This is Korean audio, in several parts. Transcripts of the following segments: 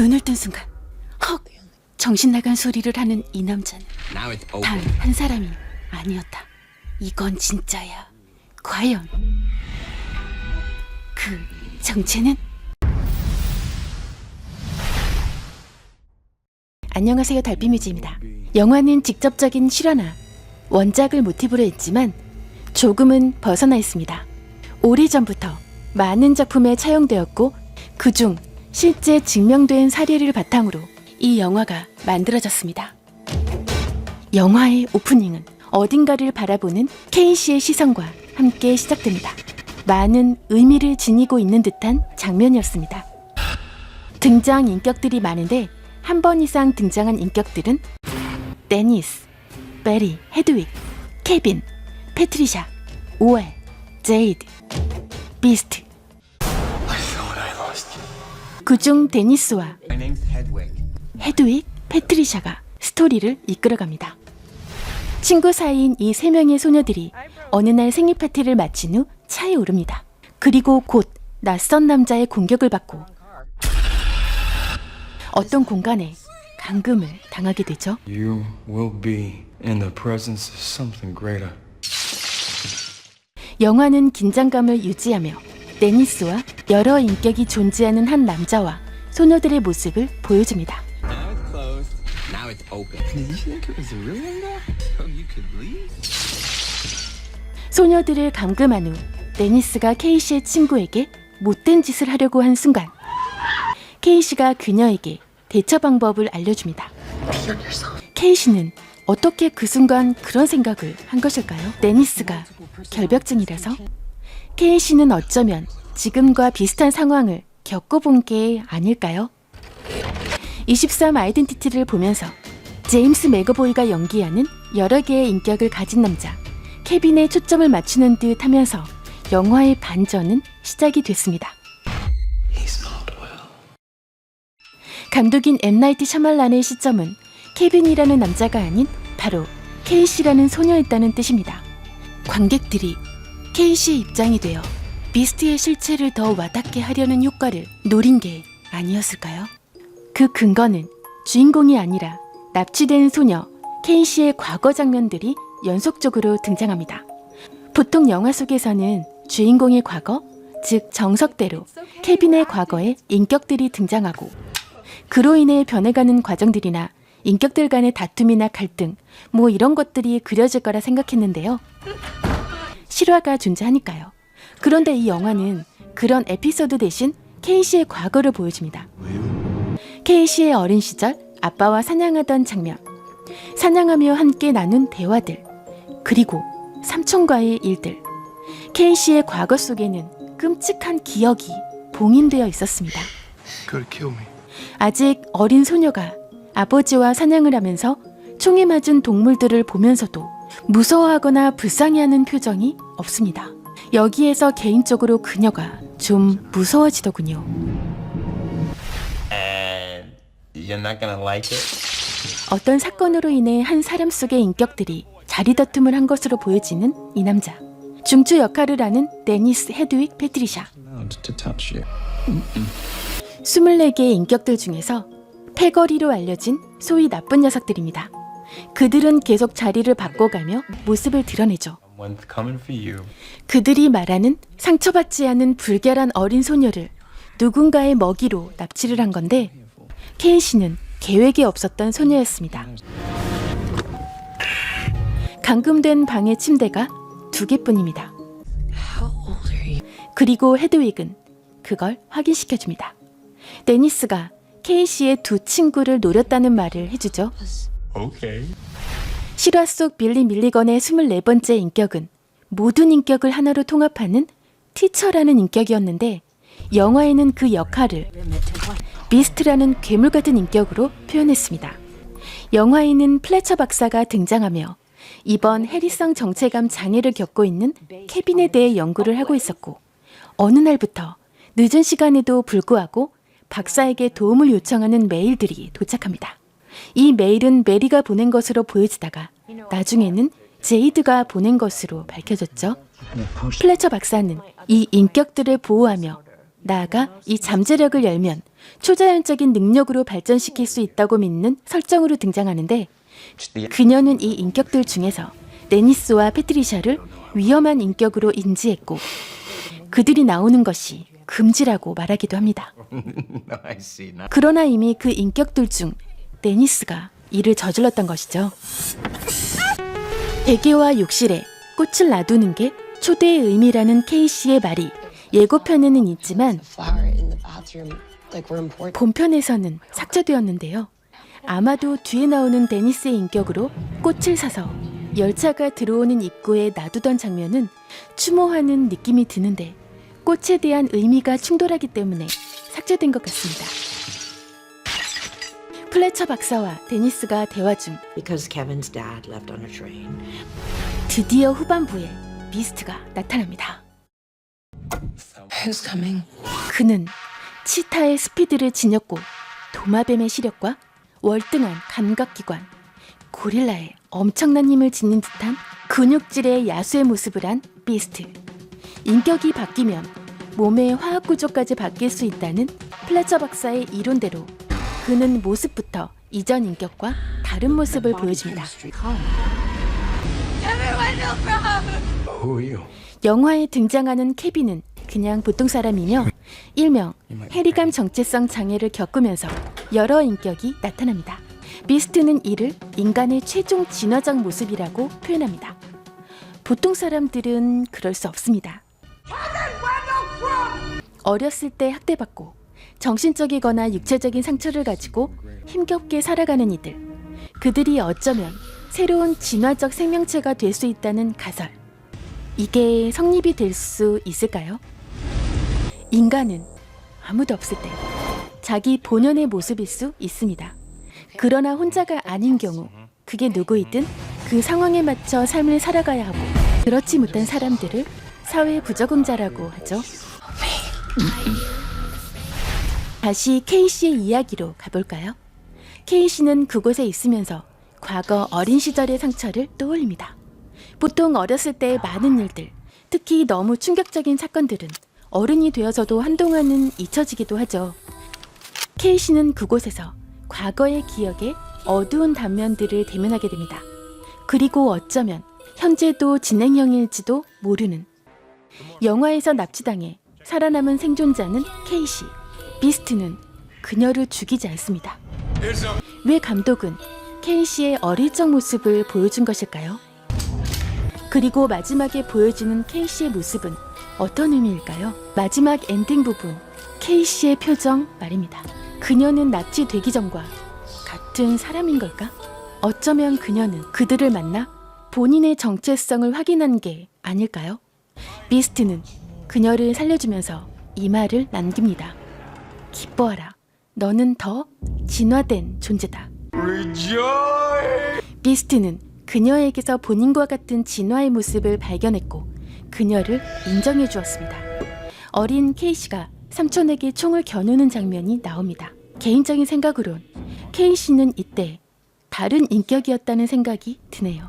눈을 뜬 순간 헉! 정신 나간 소리를 하는 이 남자는 단 한 사람이 아니었다. 이건 진짜야. 과연 그 정체는? 안녕하세요, 달빛뮤즈입니다. 영화는 직접적인 실화나 원작을 모티브로 했지만 조금은 벗어나 있습니다. 오래전부터 많은 작품에 차용되었고 그중 실제 증명된 사례를 바탕으로 이 영화가 만들어졌습니다. 영화의 오프닝은 어딘가를 바라보는 케이시의 시선과 함께 시작됩니다. 많은 의미를 지니고 있는 듯한 장면이었습니다. 등장 인격들이 많은데 한 번 이상 등장한 인격들은 데니스, 베리, 헤드윅, 케빈, 패트리샤, 오웰, 제이드, 비스트. 그중 데니스와 헤드윅, 패트리샤가 스토리를 이끌어갑니다. 친구 사이인 이 세 명의 소녀들이 어느 날 생일 파티를 마친 후 차에 오릅니다. 그리고 곧 낯선 남자의 공격을 받고 어떤 공간에 감금을 당하게 되죠. You will be in the presence of something greater. 영화는 긴장감을 유지하며 데니스와 여러 인격이 존재하는 한 남자와 소녀들의 모습을 보여줍니다. 소녀들을 감금한 후 데니스가 케이시의 친구에게 못된 짓을 하려고 한 순간 케이시가 그녀에게 대처 방법을 알려줍니다. 케이시는 어떻게 그 순간 그런 생각을 한 것일까요? 데니스가 결벽증이라서? 케이시는 어쩌면 지금과 비슷한 상황을 겪어본 게 아닐까요? 23 아이덴티티를 보면서 제임스 맥어보이가 연기하는 여러 개의 인격을 가진 남자 케빈에 초점을 맞추는 듯 하면서 영화의 반전은 시작이 됐습니다. 감독인 M. 나이트 샤말란의 시점은 케빈이라는 남자가 아닌 바로 케이시라는 소녀였다는 뜻입니다. 관객들이 케이시의 입장이 되어 비스트의 실체를 더 와닿게 하려는 효과를 노린 게 아니었을까요? 그 근거는 주인공이 아니라 납치된 소녀 케이시의 과거 장면들이 연속적으로 등장합니다. 보통 영화 속에서는 주인공의 과거, 즉 정석대로 케빈의 과거에 인격들이 등장하고 그로 인해 변해가는 과정들이나 인격들 간의 다툼이나 갈등, 뭐 이런 것들이 그려질 거라 생각했는데요. 실화가 존재하니까요. 그런데 이 영화는 그런 에피소드 대신 케이시의 과거를 보여줍니다. 케이시의 어린 시절 아빠와 사냥하던 장면, 사냥하며 함께 나눈 대화들, 그리고 삼촌과의 일들. 케이시의 과거 속에는 끔찍한 기억이 봉인되어 있었습니다. 아직 어린 소녀가 아버지와 사냥을 하면서 총에 맞은 동물들을 보면서도 무서워하거나 불쌍해하는 표정이 없습니다. 여기에서 개인적으로 그녀가 좀 무서워지더군요. You're not gonna like it? 어떤 사건으로 인해 한 사람 속의 인격들이 자리다툼을 한 것으로 보여지는 이 남자. 중추 역할을 하는 데니스, 헤드윅, 패트리샤. 24개의 인격들 중에서 패거리로 알려진 소위 나쁜 녀석들입니다. 그들은 계속 자리를 바꿔가며 모습을 드러내죠. One's coming for you. 그들이 말하는 상처받지 않은 불결한 어린 소녀를 누군가의 먹이로 납치를 한 건데 케이시는 계획이 없었던 소녀였습니다. 감금된 방의 침대가 2개뿐입니다. 그리고 헤드윅은 그걸 확인시켜줍니다. 데니스가 케이시의 2 친구를 노렸다는 말을 해주죠. Okay. 실화 속 빌리 밀리건의 24번째 인격은 모든 인격을 하나로 통합하는 티처라는 인격이었는데 영화에는 그 역할을 비스트라는 괴물 같은 인격으로 표현했습니다. 영화에는 플래처 박사가 등장하며 이번 해리성 정체감 장애를 겪고 있는 케빈에 대해 연구를 하고 있었고 어느 날부터 늦은 시간에도 불구하고 박사에게 도움을 요청하는 메일들이 도착합니다. 이 메일은 메리가 보낸 것으로 보여지다가 나중에는 제이드가 보낸 것으로 밝혀졌죠. 플래처 박사는 이 인격들을 보호하며 나아가 이 잠재력을 열면 초자연적인 능력으로 발전시킬 수 있다고 믿는 설정으로 등장하는데 그녀는 이 인격들 중에서 데니스와 패트리샤를 위험한 인격으로 인지했고 그들이 나오는 것이 금지라고 말하기도 합니다. No, I see. Now. 그러나 이미 그 인격들 중 데니스가 이를 저질렀던 것이죠. 베개와 욕실에 꽃을 놔두는 게 초대의 의미라는 케이시의 말이 예고편에는 있지만 flower in the bathroom like we're important. 본편에서는 삭제되었는데요. 아마도 뒤에 나오는 데니스의 인격으로 꽃을 사서 열차가 들어오는 입구에 놔두던 장면은 추모하는 느낌이 드는데 꽃에 대한 의미가 충돌하기 때문에 삭제된 것 같습니다. 플래처 박사와 데니스가 대화 중 Because Kevin's dad left on a train. 드디어 후반부에 비스트가 나타납니다. Who's coming? 그는 치타의 스피드를 지녔고 도마뱀의 시력과 월등한 감각기관, 고릴라의 엄청난 힘을 지닌 듯한 근육질의 야수의 모습을 한 비스트. 인격이 바뀌면 몸의 화학 구조까지 바뀔 수 있다는 플래처 박사의 이론대로 그는 모습부터 이전 인격과 다른 모습을 보여줍니다. Who are you? 영화에 등장하는 케빈은 그냥 보통 사람이며 일명 해리감 정체성 장애를 겪으면서 여러 인격이 나타납니다. 비스트는 이를 인간의 최종 진화적 모습이라고 표현합니다. 보통 사람들은 그럴 수 없습니다. 어렸을 때 학대받고 정신적이거나 육체적인 상처를 가지고 힘겹게 살아가는 이들. 그들이 어쩌면 새로운 진화적 생명체가 될 수 있다는 가설. 이게 성립이 될 수 있을까요? 인간은 아무도 없을 때 자기 본연의 모습일 수 있습니다. 그러나 혼자가 아닌 경우 그게 누구이든 그 상황에 맞춰 삶을 살아가야 하고 그렇지 못한 사람들을 사회 부적응자라고 하죠. 다시 케이씨의 이야기로 가볼까요? 케이씨는 그곳에 있으면서 과거 어린 시절의 상처를 떠올립니다. 보통 어렸을 때의 많은 일들, 특히 너무 충격적인 사건들은 어른이 되어서도 한동안은 잊혀지기도 하죠. 케이씨는 그곳에서 과거의 기억에 어두운 단면들을 대면하게 됩니다. 그리고 어쩌면 현재도 진행형일지도 모르는. 영화에서 납치당해 살아남은 생존자는 케이씨. 비스트는 그녀를 죽이지 않습니다. 왜 감독은 케이씨의 어릴 적 모습을 보여준 것일까요? 그리고 마지막에 보여지는 케이씨의 모습은 어떤 의미일까요? 마지막 엔딩 부분, 케이씨의 표정 말입니다. 그녀는 납치되기 전과 같은 사람인 걸까? 어쩌면 그녀는 그들을 만나 본인의 정체성을 확인한 게 아닐까요? 비스트는 그녀를 살려주면서 이 말을 남깁니다. 기뻐하라. 너는 더 진화된 존재다. 비스트는 그녀에게서 본인과 같은 진화의 모습을 발견했고 그녀를 인정해 주었습니다. 어린 케이씨가 삼촌에게 총을 겨누는 장면이 나옵니다. 개인적인 생각으론 케이씨는 이때 다른 인격이었다는 생각이 드네요.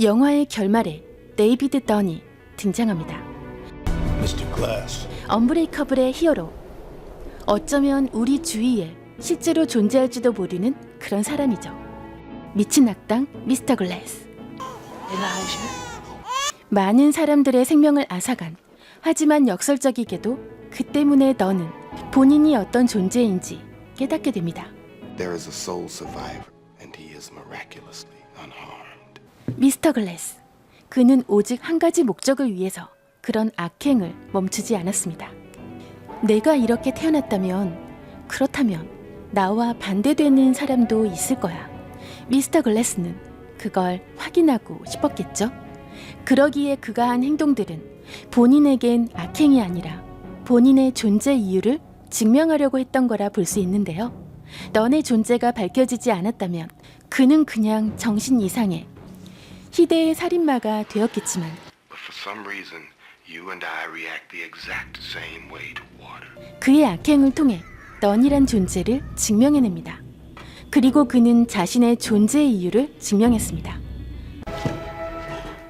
영화의 결말에 데이비드 던이 등장합니다. Mr. Glass. 언브레이커블의 히어로. 어쩌면 우리 주위에 실제로 존재할지도 모르는 그런 사람이죠. 미친 악당 미스터 글래스. 많은 사람들의 생명을 앗아간, 하지만 역설적이게도 그 때문에 너는 본인이 어떤 존재인지 깨닫게 됩니다. There is a soul survivor, and he is miraculously unharmed. 미스터 글래스. 그는 오직 한 가지 목적을 위해서 그런 악행을 멈추지 않았습니다. 내가 이렇게 태어났다면, 그렇다면 나와 반대되는 사람도 있을 거야. 미스터 글래스는 그걸 확인하고 싶었겠죠? 그러기에 그가 한 행동들은 본인에겐 악행이 아니라 본인의 존재 이유를 증명하려고 했던 거라 볼 수 있는데요. 너의 존재가 밝혀지지 않았다면 그는 그냥 정신 이상의 희대의 살인마가 되었겠지만 But for some reason, you and I react the exact same way to water. 그의 악행을 통해 넌이란 존재를 증명해냅니다. 그리고 그는 자신의 존재의 이유를 증명했습니다.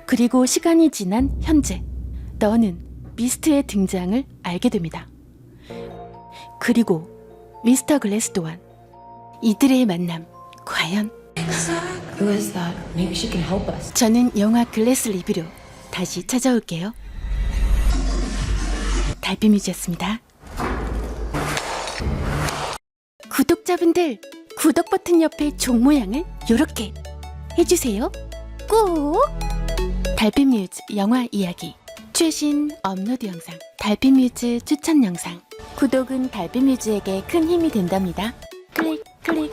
그리고 시간이 지난 현재, 너는 미스트의 등장을 알게 됩니다. 그리고 미스터 글래스 또한 이들의 만남 과연? Who is that? Maybe she can help us. 저는 영화 글래스 리뷰로 다시 찾아올게요. 달빛뮤즈였습니다. 구독자분들, 구독 버튼 옆에 종 모양을 요렇게 해주세요. 꼭! 달빛뮤즈 영화 이야기, 최신 업로드 영상, 달빛뮤즈 추천 영상. 구독은 달빛뮤즈에게 큰 힘이 된답니다. 클릭 클릭.